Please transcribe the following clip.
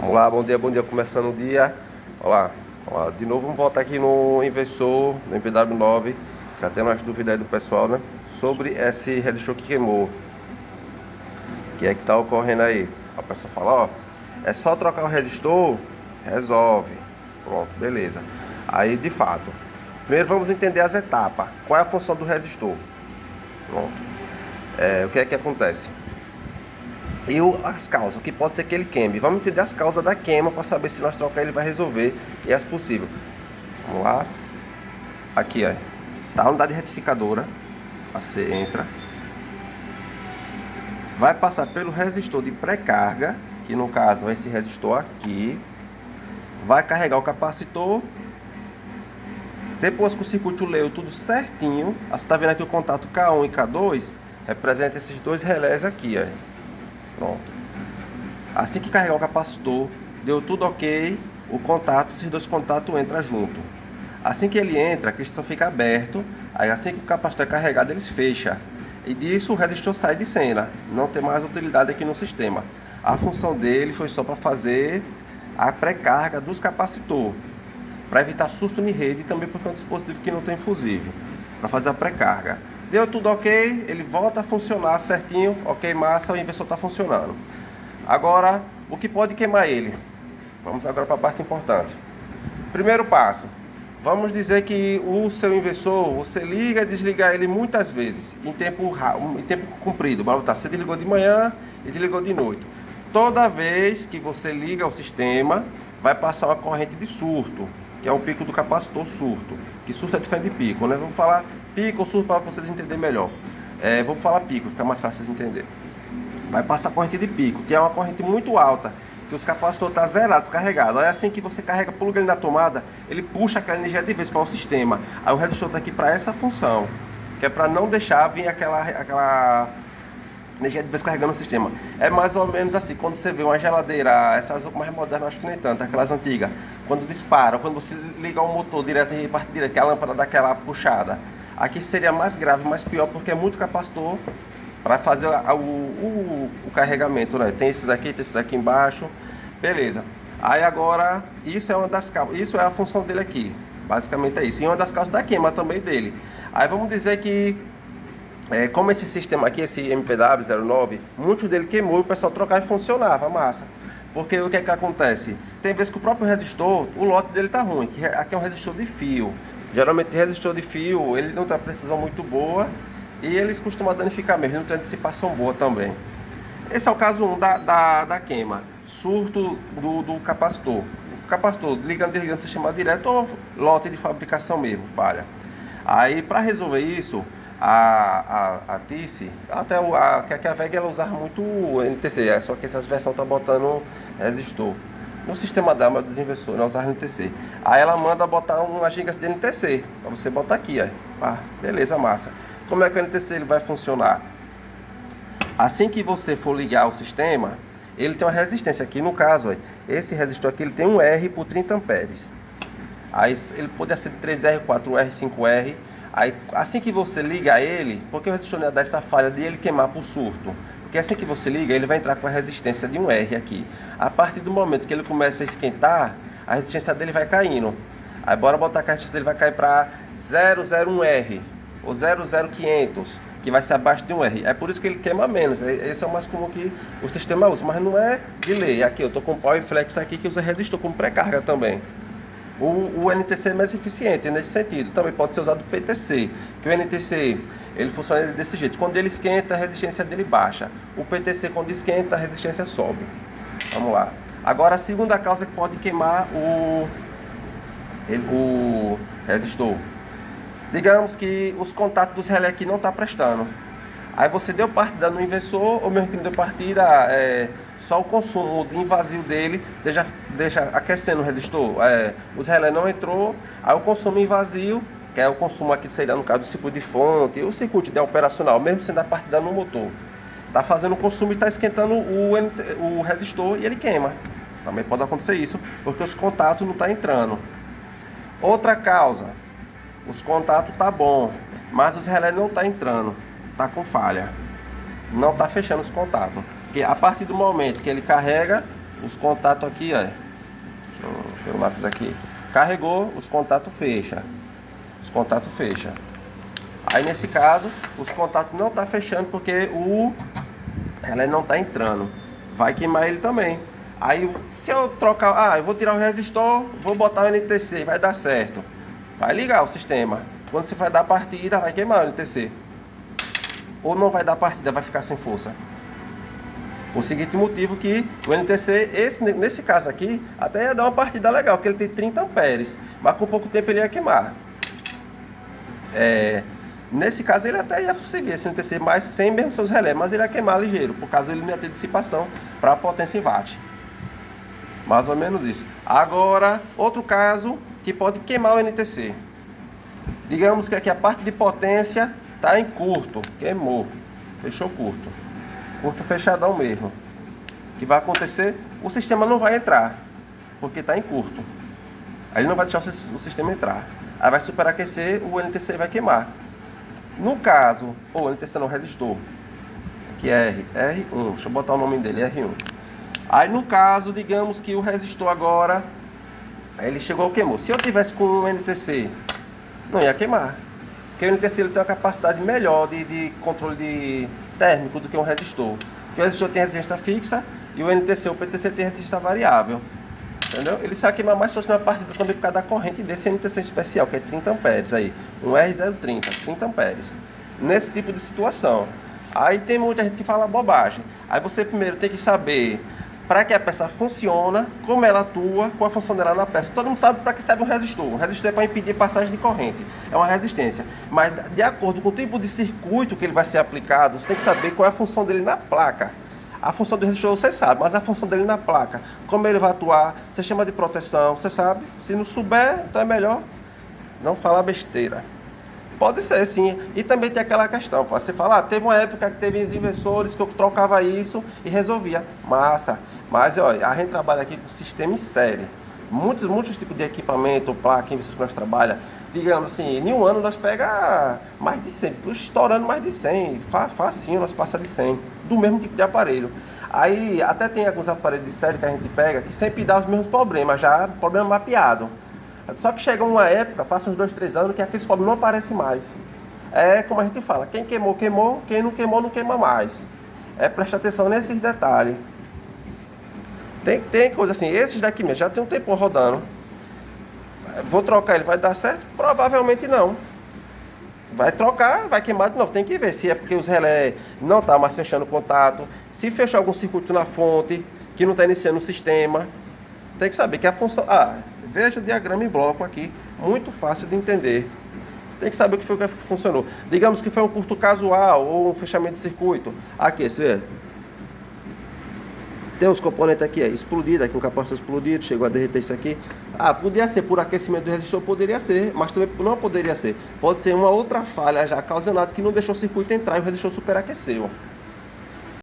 Vamos lá, bom dia, começando o dia. Olá, olá, de novo vamos voltar aqui no inversor, no MPW9, que tá tendo umas dúvidas aí do pessoal, né? Sobre esse resistor que queimou. O que é que tá ocorrendo aí? A pessoa fala, ó, é só trocar o resistor, resolve. Pronto, beleza. Aí, de fato, primeiro vamos entender as etapas. Qual é a função do resistor? Pronto. O que é que acontece? E as causas, o que pode ser que ele queime. Vamos entender as causas da queima para saber se nós trocar ele vai resolver e é possível. Vamos lá. Aqui, ó. Tá a unidade retificadora. Você entra. Vai passar pelo resistor de pré-carga, que no caso é esse resistor aqui. Vai carregar o capacitor. Depois que o circuito leu tudo certinho, você está vendo aqui o contato K1 e K2, representa esses dois relés aqui, ó. Pronto. Assim que carregar o capacitor, deu tudo ok, o contato, esses dois contatos entram junto. Assim que ele entra, a cristão fica aberto, aí assim que o capacitor é carregado, eles fecham. E disso o resistor sai de cena, não tem mais utilidade aqui no sistema. A função dele foi só para fazer a pré-carga dos capacitores, para evitar surto de rede e também porque é um dispositivo que não tem fusível, para fazer a pré-carga. Deu tudo ok, ele volta a funcionar certinho, ok, massa, o inversor está funcionando. Agora, o que pode queimar ele? Vamos agora para a parte importante. Primeiro passo, vamos dizer que o seu inversor, você liga e desliga ele muitas vezes, em tempo comprido. Você desligou de manhã e desligou de noite. Toda vez que você liga o sistema, vai passar uma corrente de surto, que é o pico do capacitor surto, que surto é diferente de pico, né? Vamos falar pico ou surto para vocês entenderem melhor. Vamos falar pico, fica mais fácil vocês entenderem. Vai passar a corrente de pico, que é uma corrente muito alta, que os capacitores estão zerados, descarregados. Aí assim que você carrega, pluga ele na tomada, ele puxa aquela energia de vez para o sistema. Aí o resistor está aqui para essa função, que é para não deixar vir aquela energia de vez carregando o sistema. É mais ou menos assim, quando você vê uma geladeira, essas mais modernas acho que nem tanto, aquelas antigas, quando dispara, quando você liga o motor direto em parte direta, que a lâmpada dá aquela puxada. Aqui seria mais grave, mais pior, porque é muito capacitor para fazer o carregamento, né? Tem esses aqui embaixo, beleza. Aí agora, isso é uma das causas, isso é a função dele aqui, basicamente é isso. E uma das causas da queima também dele. Aí vamos dizer que como esse sistema aqui, esse MPW09, muitos dele queimou e o pessoal trocava e funcionava, massa. Porque o que é que acontece? Tem vezes que o próprio resistor, o lote dele tá ruim, que aqui é um resistor de fio. Geralmente resistor de fio, ele não tem uma precisão muito boa e eles costumam danificar mesmo, não tem antecipação boa também. Esse é o caso 1 da queima, surto do capacitor. O capacitor ligando e desligando o sistema direto ou lote de fabricação mesmo, falha. Aí para resolver isso, a TICE, até a VEG ela usava muito o NTC, só que essas versões tá botando resistor. No sistema dela dos inversores, nós usamos NTC. Aí ela manda botar umas gigas de NTC, para você botar aqui, ó. Beleza, massa. Como é que o NTC ele vai funcionar? Assim que você for ligar o sistema, ele tem uma resistência aqui, no caso, ó, esse resistor aqui ele tem um R por 30 amperes. Aí ele pode ser de 3R, 4R, 5R. Aí, assim que você liga ele, porque o resistor ia dar essa falha de ele queimar por surto? Porque assim que você liga, ele vai entrar com a resistência de um R aqui. A partir do momento que ele começa a esquentar, a resistência dele vai caindo. Aí bora botar que a resistência dele vai cair para 001R ou 00500, que vai ser abaixo de um R. É por isso que ele queima menos. Esse é o mais comum que o sistema usa, mas não é de lei. Aqui eu estou com o Power Flex aqui que usa resistor como pré-carga também. O NTC é mais eficiente nesse sentido, também pode ser usado o PTC, que o NTC ele funciona desse jeito, quando ele esquenta a resistência dele baixa, o PTC quando esquenta a resistência sobe. Vamos lá. Agora a segunda causa que pode queimar o resistor, digamos que os contatos dos relés aqui não estão prestando. Aí você deu partida no inversor, ou mesmo que não deu partida, só o consumo de invasio dele deixa aquecendo o resistor. Os relés não entrou, aí o consumo invasio, que é o consumo aqui seria no caso do circuito de fonte, o circuito de operacional, mesmo sendo a partida no motor. Está fazendo o consumo e está esquentando o resistor e ele queima. Também pode acontecer isso, porque os contatos não estão entrando. Outra causa, os contatos tá bom, mas os relés não estão entrando. Tá com falha, não tá fechando os contatos, porque a partir do momento que ele carrega, os contatos aqui, ó. Deixa eu ver o lápis aqui. Carregou, os contatos fecha. Os contatos fecha. Aí nesse caso, os contatos não tá fechando porque o relé não tá entrando. Vai queimar ele também. Aí se eu trocar, eu vou tirar o resistor, vou botar o NTC, vai dar certo. Vai ligar o sistema. Quando você vai dar partida, vai queimar o NTC. Ou não vai dar partida, vai ficar sem força. O seguinte motivo que o NTC, nesse caso aqui, até ia dar uma partida legal, porque ele tem 30 amperes. Mas com pouco tempo ele ia queimar. Nesse caso ele até ia servir esse NTC, mas sem mesmo seus relés. Mas ele ia queimar ligeiro, por causa ele não ia ter dissipação para a potência em watt. Mais ou menos isso. Agora, outro caso que pode queimar o NTC. Digamos que aqui a parte de potência está em curto. Queimou. Fechou curto. Curto fechadão mesmo. O que vai acontecer? O sistema não vai entrar. Porque está em curto. Aí ele não vai deixar o sistema entrar. Aí vai superaquecer, o NTC vai queimar. No caso, o NTC não resistor. Aqui é R1. Deixa eu botar o nome dele, R1. Aí no caso, digamos que o resistor agora, ele chegou, queimou. Se eu tivesse com um NTC, não ia queimar. Porque o NTC ele tem uma capacidade melhor de controle térmico do que um resistor. Porque o resistor tem resistência fixa e o NTC, o PTC tem resistência variável. Entendeu? Ele só queima mais se fosse uma partida também por causa da corrente desse NTC especial, que é 30 amperes aí. Um R030, 30 amperes. Nesse tipo de situação. Aí tem muita gente que fala bobagem. Aí você primeiro tem que saber para que a peça funciona, como ela atua, qual a função dela na peça. Todo mundo sabe para que serve um resistor. Um resistor é para impedir passagem de corrente. É uma resistência. Mas de acordo com o tipo de circuito que ele vai ser aplicado, você tem que saber qual é a função dele na placa. A função do resistor você sabe, mas a função dele na placa, como ele vai atuar, sistema de proteção, você sabe. Se não souber, então é melhor não falar besteira. Pode ser, sim. E também tem aquela questão, você fala, teve uma época que teve os inversores que eu trocava isso e resolvia. Massa. Mas, olha, a gente trabalha aqui com sistema em série. Muitos tipos de equipamento, placa, inversores que nós trabalhamos. Digamos assim, em um ano nós pega mais de 100, estourando mais de 100, facinho nós passa de 100, do mesmo tipo de aparelho. Aí até tem alguns aparelhos de série que a gente pega que sempre dá os mesmos problemas, já problema mapeado. Só que chega uma época, passa uns 2, 3 anos, que aqueles problemas não aparecem mais. É como a gente fala, quem queimou, queimou, quem não queimou, não queima mais. Presta atenção nesses detalhes. Tem coisa assim, esses daqui mesmo, já tem um tempo rodando. Vou trocar, ele vai dar certo? Provavelmente não. Vai trocar, vai queimar de novo. Tem que ver se é porque os relés não estão mais fechando o contato. Se fechou algum circuito na fonte, que não está iniciando o sistema. Tem que saber que a função... veja o diagrama em bloco aqui. Muito fácil de entender. Tem que saber o que foi que funcionou. Digamos que foi um curto casual ou um fechamento de circuito. Aqui, você vê? Tem uns componentes aqui, explodido, aqui um capacitor explodido, chegou a derreter isso aqui. Podia ser por aquecimento do resistor, poderia ser, mas também não poderia ser. Pode ser uma outra falha já ocasionada que não deixou o circuito entrar e o resistor superaqueceu.